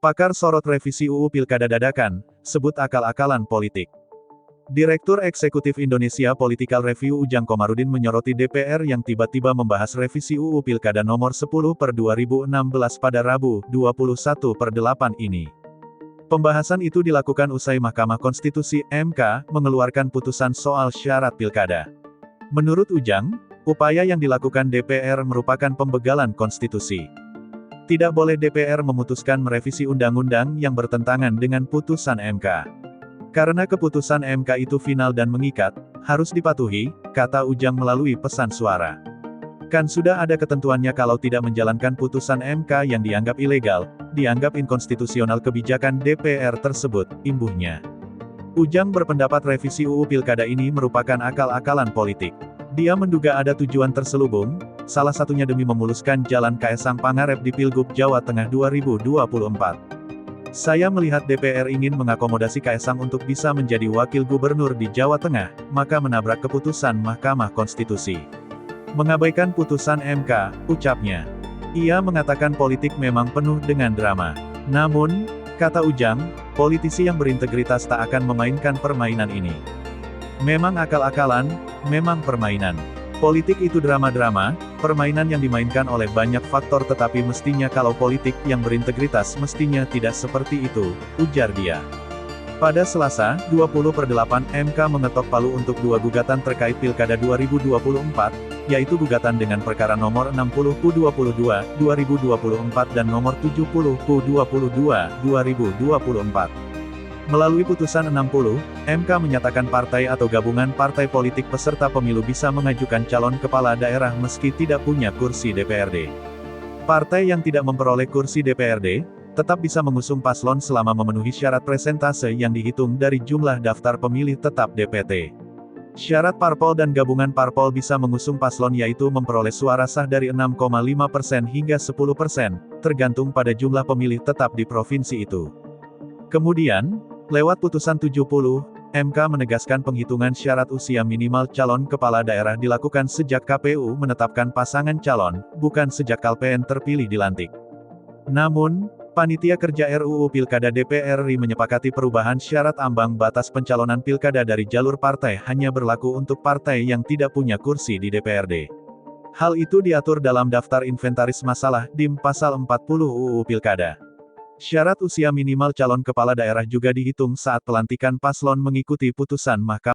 Pakar sorot revisi UU Pilkada dadakan, sebut akal-akalan politik. Direktur Eksekutif Indonesia Political Review Ujang Komarudin menyoroti DPR yang tiba-tiba membahas revisi UU Pilkada nomor 10/2016 pada Rabu, 21/8 ini. Pembahasan itu dilakukan usai Mahkamah Konstitusi (MK) mengeluarkan putusan soal syarat pilkada. Menurut Ujang, upaya yang dilakukan DPR merupakan pembegalan konstitusi. Tidak boleh DPR memutuskan merevisi undang-undang yang bertentangan dengan putusan MK. Karena keputusan MK itu final dan mengikat, harus dipatuhi, kata Ujang melalui pesan suara. Kan sudah ada ketentuannya kalau tidak menjalankan putusan MK yang dianggap ilegal, dianggap inkonstitusional kebijakan DPR tersebut, imbuhnya. Ujang berpendapat revisi UU Pilkada ini merupakan akal-akalan politik. Dia menduga ada tujuan terselubung, salah satunya demi memuluskan jalan Kaesang Pangarep di Pilgub Jawa Tengah 2024. Saya melihat DPR ingin mengakomodasi Kaesang untuk bisa menjadi wakil gubernur di Jawa Tengah, maka menabrak keputusan Mahkamah Konstitusi. Mengabaikan putusan MK, ucapnya. Ia mengatakan politik memang penuh dengan drama. Namun, kata Ujang, politisi yang berintegritas tak akan memainkan permainan ini. Memang akal-akalan, memang permainan. Politik itu drama-drama, permainan yang dimainkan oleh banyak faktor tetapi mestinya kalau politik yang berintegritas mestinya tidak seperti itu, ujar dia. Pada Selasa, 20/8 MK mengetok palu untuk dua gugatan terkait Pilkada 2024, yaitu gugatan dengan perkara nomor 60/22, 2024 dan nomor 70/22, 2024. Melalui putusan 60, MK menyatakan partai atau gabungan partai politik peserta pemilu bisa mengajukan calon kepala daerah meski tidak punya kursi DPRD. Partai yang tidak memperoleh kursi DPRD, tetap bisa mengusung paslon selama memenuhi syarat presentase yang dihitung dari jumlah daftar pemilih tetap DPT. Syarat parpol dan gabungan parpol bisa mengusung paslon yaitu memperoleh suara sah dari 6,5% hingga 10%, tergantung pada jumlah pemilih tetap di provinsi itu. Kemudian, lewat putusan 70, MK menegaskan penghitungan syarat usia minimal calon kepala daerah dilakukan sejak KPU menetapkan pasangan calon, bukan sejak KPN terpilih dilantik. Namun, Panitia Kerja RUU Pilkada DPR RI menyepakati perubahan syarat ambang batas pencalonan pilkada dari jalur partai hanya berlaku untuk partai yang tidak punya kursi di DPRD. Hal itu diatur dalam daftar inventaris masalah DIM Pasal 40 UU Pilkada. Syarat usia minimal calon kepala daerah juga dihitung saat pelantikan paslon mengikuti putusan Mahkamah